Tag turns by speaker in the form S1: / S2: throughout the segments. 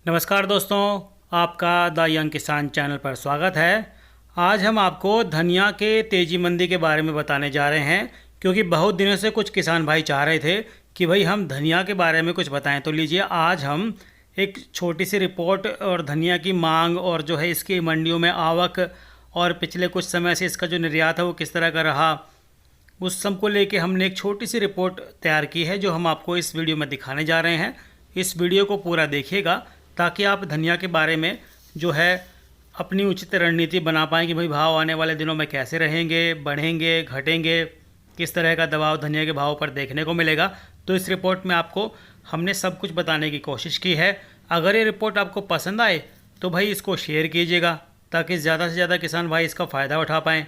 S1: नमस्कार दोस्तों, आपका द यंग किसान चैनल पर स्वागत है। आज हम आपको धनिया के तेज़ी मंदी के बारे में बताने जा रहे हैं, क्योंकि बहुत दिनों से कुछ किसान भाई चाह रहे थे कि भाई हम धनिया के बारे में कुछ बताएं। तो लीजिए, आज हम एक छोटी सी रिपोर्ट और धनिया की मांग और जो है इसकी मंडियों में आवक और पिछले कुछ समय से इसका जो निर्यात है वो किस तरह का रहा, उस सब को लेके हमने एक छोटी सी रिपोर्ट तैयार की है जो हम आपको इस वीडियो में दिखाने जा रहे हैं। इस वीडियो को पूरा देखिएगा ताकि आप धनिया के बारे में जो है अपनी उचित रणनीति बना पाएँ कि भाई भाव आने वाले दिनों में कैसे रहेंगे, बढ़ेंगे, घटेंगे, किस तरह का दबाव धनिया के भाव पर देखने को मिलेगा। तो इस रिपोर्ट में आपको हमने सब कुछ बताने की कोशिश की है। अगर ये रिपोर्ट आपको पसंद आए तो भाई इसको शेयर कीजिएगा ताकि ज़्यादा से ज़्यादा किसान भाई इसका फ़ायदा उठा पाएँ।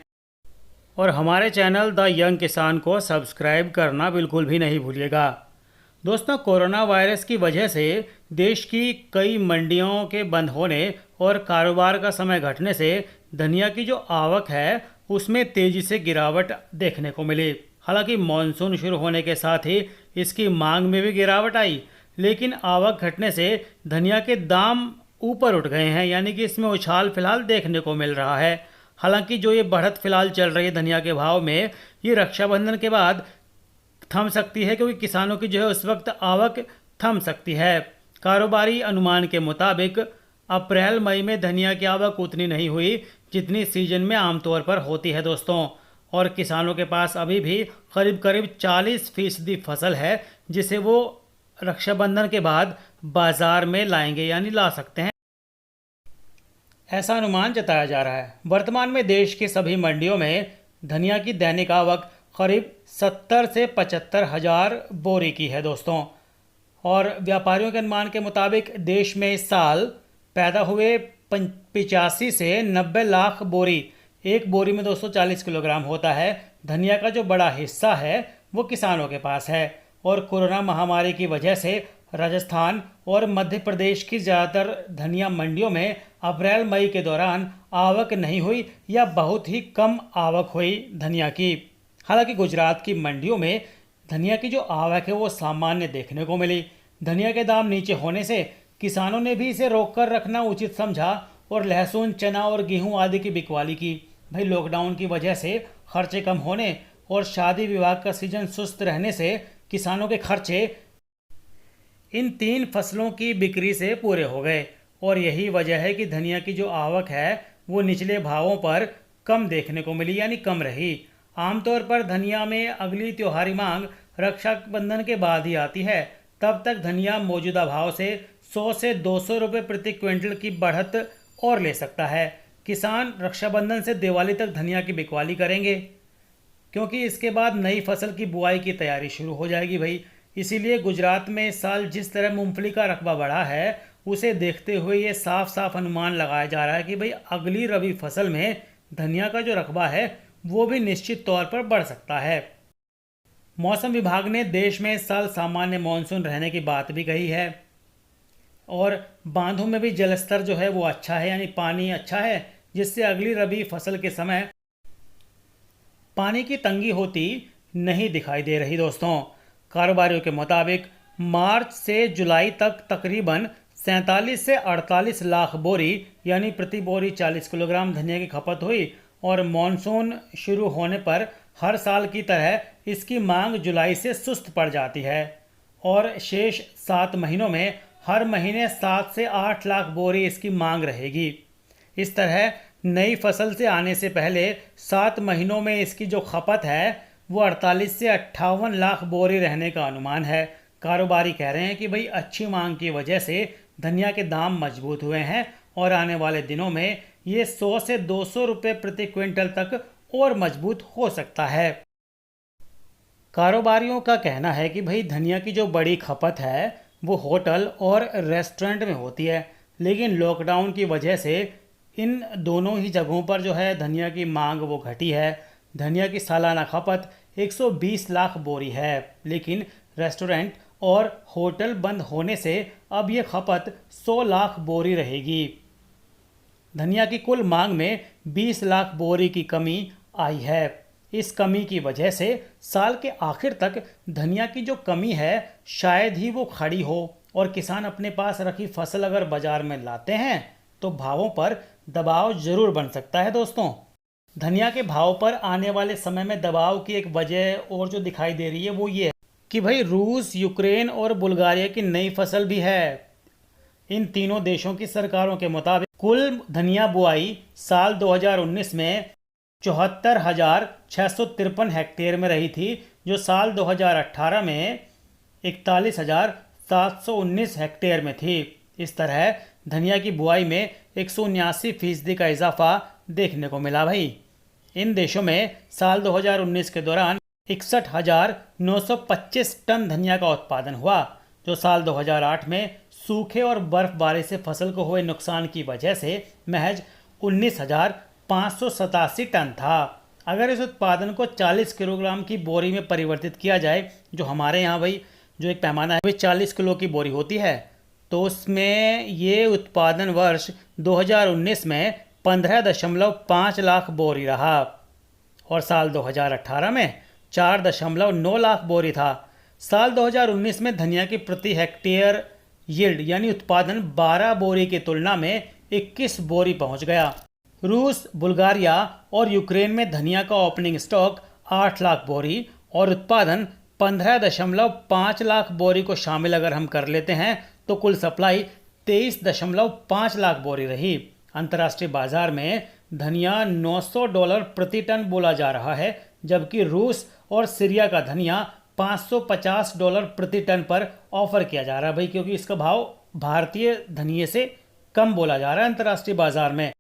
S1: और हमारे चैनल द यंग किसान को सब्सक्राइब करना बिल्कुल भी नहीं भूलिएगा। दोस्तों, कोरोना वायरस की वजह से देश की कई मंडियों के बंद होने और कारोबार का समय घटने से धनिया की जो आवक है उसमें तेज़ी से गिरावट देखने को मिली। हालांकि मानसून शुरू होने के साथ ही इसकी मांग में भी गिरावट आई, लेकिन आवक घटने से धनिया के दाम ऊपर उठ गए हैं, यानी कि इसमें उछाल फिलहाल देखने को मिल रहा है। हालांकि जो ये बढ़त फिलहाल चल रही है धनिया के भाव में, ये रक्षाबंधन के बाद थम सकती है, क्योंकि किसानों की जो है उस वक्त आवक थम सकती है। कारोबारी अनुमान के मुताबिक अप्रैल मई में धनिया की आवक उतनी नहीं हुई जितनी सीजन में आमतौर पर होती है दोस्तों। और किसानों के पास अभी भी करीब करीब 40% फसल है जिसे वो रक्षाबंधन के बाद बाजार में लाएंगे, यानी ला सकते हैं, ऐसा अनुमान जताया जा रहा है। वर्तमान में देश की सभी मंडियों में धनिया की दैनिक आवक करीब 70 से 75 हज़ार बोरी की है दोस्तों। और व्यापारियों के अनुमान के मुताबिक देश में इस साल पैदा हुए 85 से 90 लाख बोरी, एक बोरी में 240 किलोग्राम होता है। धनिया का जो बड़ा हिस्सा है वो किसानों के पास है। और कोरोना महामारी की वजह से राजस्थान और मध्य प्रदेश की ज़्यादातर धनिया मंडियों में अप्रैल मई के दौरान आवक नहीं हुई या बहुत ही कम आवक हुई धनिया की। हालांकि गुजरात की मंडियों में धनिया की जो आवक है वो सामान्य देखने को मिली। धनिया के दाम नीचे होने से किसानों ने भी इसे रोककर रखना उचित समझा और लहसुन, चना और गेहूं आदि की बिकवाली की। भाई, लॉकडाउन की वजह से खर्चे कम होने और शादी विवाह का सीजन सुस्त रहने से किसानों के खर्चे इन तीन फसलों की बिक्री से पूरे हो गए। और यही वजह है कि धनिया की जो आवक है वो निचले भावों पर कम देखने को मिली, यानी कम रही। आमतौर पर धनिया में अगली त्योहारी मांग रक्षाबंधन के बाद ही आती है। तब तक धनिया मौजूदा भाव से 100 से 200 रुपये प्रति क्विंटल की बढ़त और ले सकता है। किसान रक्षाबंधन से दिवाली तक धनिया की बिकवाली करेंगे, क्योंकि इसके बाद नई फसल की बुआई की तैयारी शुरू हो जाएगी भाई। इसीलिए गुजरात में इस साल जिस तरह मूंगफली का रकबा बढ़ा है उसे देखते हुए ये साफ साफ अनुमान लगाया जा रहा है कि भाई अगली रबी फसल में धनिया का जो रकबा है वो भी निश्चित तौर पर बढ़ सकता है। मौसम विभाग ने देश में इस साल सामान्य मानसून रहने की बात भी कही है। और बांधों में भी जलस्तर जो है वो अच्छा है, यानी पानी अच्छा है, जिससे अगली रबी फसल के समय पानी की तंगी होती नहीं दिखाई दे रही दोस्तों। कारोबारियों के मुताबिक मार्च से जुलाई तक तकरीबन 47 से 48 लाख बोरी, यानी प्रति बोरी 40 किलोग्राम धनिया की खपत हुई। और मानसून शुरू होने पर हर साल की तरह इसकी मांग जुलाई से सुस्त पड़ जाती है। और शेष 7 महीनों में हर महीने 7 से 8 लाख बोरी इसकी मांग रहेगी। इस तरह नई फसल से आने से पहले 7 महीनों में इसकी जो खपत है वो 48 से 58 लाख बोरी रहने का अनुमान है। कारोबारी कह रहे हैं कि भाई अच्छी मांग की वजह से धनिया के दाम मजबूत हुए हैं और आने वाले दिनों में ये 100 से 200 रुपये प्रति क्विंटल तक और मजबूत हो सकता है। कारोबारियों का कहना है कि भाई धनिया की जो बड़ी खपत है वो होटल और रेस्टोरेंट में होती है, लेकिन लॉकडाउन की वजह से इन दोनों ही जगहों पर जो है धनिया की मांग वो घटी है। धनिया की सालाना खपत 120 लाख बोरी है, लेकिन रेस्टोरेंट और होटल बंद होने से अब ये खपत 100 लाख बोरी रहेगी। धनिया की कुल मांग में 20 लाख बोरी की कमी आई है। इस कमी की वजह से साल के आखिर तक धनिया की जो कमी है शायद ही वो खड़ी हो, और किसान अपने पास रखी फसल अगर बाजार में लाते हैं तो भावों पर दबाव जरूर बन सकता है दोस्तों। धनिया के भाव पर आने वाले समय में दबाव की एक वजह और जो दिखाई दे रही है वो ये है कि भाई रूस, यूक्रेन और बुल्गारिया की नई फसल भी है। इन तीनों देशों की सरकारों के मुताबिक कुल धनिया बुआई साल 2019 में 74,653 हेक्टेयर में रही थी, जो साल 2018 में 41,719 हेक्टेयर में थी। इस तरह धनिया की बुआई में 179% का इजाफा देखने को मिला भाई। इन देशों में साल 2019 के दौरान 61,925 टन धनिया का उत्पादन हुआ, जो साल 2008 में सूखे और बर्फबारी से फसल को हुए नुकसान की वजह से महज 19,587 टन था। अगर इस उत्पादन को 40 किलोग्राम की बोरी में परिवर्तित किया जाए, जो हमारे यहाँ भाई जो एक पैमाना है 40 किलो की बोरी होती है, तो उसमें ये उत्पादन वर्ष 2019 में 15.5 लाख बोरी रहा और साल 2018 में 4.9 लाख बोरी था। साल 2019 में धनिया की प्रति हेक्टेयर यील्ड यानी उत्पादन 12 बोरी की तुलना में 21 बोरी पहुंच गया। रूस, बुल्गारिया और यूक्रेन में धनिया का ओपनिंग स्टॉक 8 लाख बोरी और उत्पादन 15.5 लाख बोरी को शामिल अगर हम कर लेते हैं तो कुल सप्लाई 23.5 लाख बोरी रही। अंतर्राष्ट्रीय बाजार में धनिया $900 प्रति टन बोला जा रहा है, जबकि रूस और सीरिया का धनिया $550 प्रति टन पर ऑफर किया जा रहा है भाई, क्योंकि इसका भाव भारतीय धनिये से कम बोला जा रहा है अंतर्राष्ट्रीय बाजार में।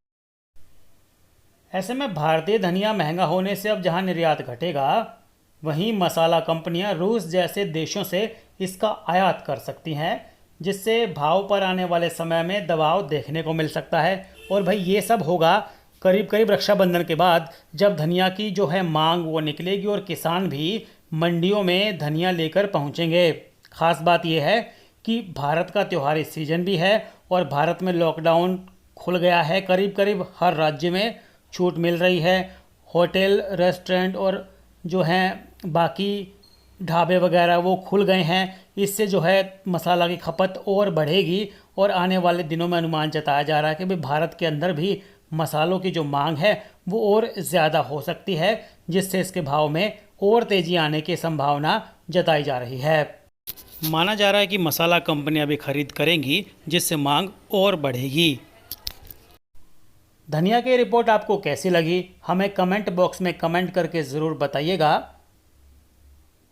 S1: ऐसे में भारतीय धनिया महंगा होने से अब जहां निर्यात घटेगा, वहीं मसाला कंपनियां रूस जैसे देशों से इसका आयात कर सकती हैं, जिससे भाव पर आने वाले समय में दबाव देखने को मिल सकता है। और भाई ये सब होगा करीब करीब रक्षाबंधन के बाद, जब धनिया की जो है मांग वो निकलेगी और किसान भी मंडियों में धनिया लेकर पहुंचेंगे। ख़ास बात यह है कि भारत का त्योहारी सीजन भी है और भारत में लॉकडाउन खुल गया है, करीब करीब हर राज्य में छूट मिल रही है। होटल, रेस्टोरेंट और जो हैं बाकी ढाबे वगैरह वो खुल गए हैं। इससे जो है मसाला की खपत और बढ़ेगी और आने वाले दिनों में अनुमान जताया जा रहा है कि भाई भारत के अंदर भी मसालों की जो मांग है वो और ज़्यादा हो सकती है, जिससे इसके भाव में और तेज़ी आने की संभावना जताई जा रही है। माना जा रहा है कि मसाला कंपनियां भी खरीद करेंगी, जिससे मांग और बढ़ेगी। धनिया की रिपोर्ट आपको कैसी लगी, हमें कमेंट बॉक्स में कमेंट करके ज़रूर बताइएगा।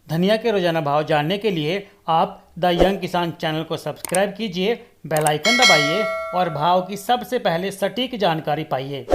S1: धनिया के रोजाना भाव जानने के लिए आप द यंग किसान चैनल को सब्सक्राइब कीजिए, बेल आइकन दबाइए और भाव की सबसे पहले सटीक जानकारी पाइए।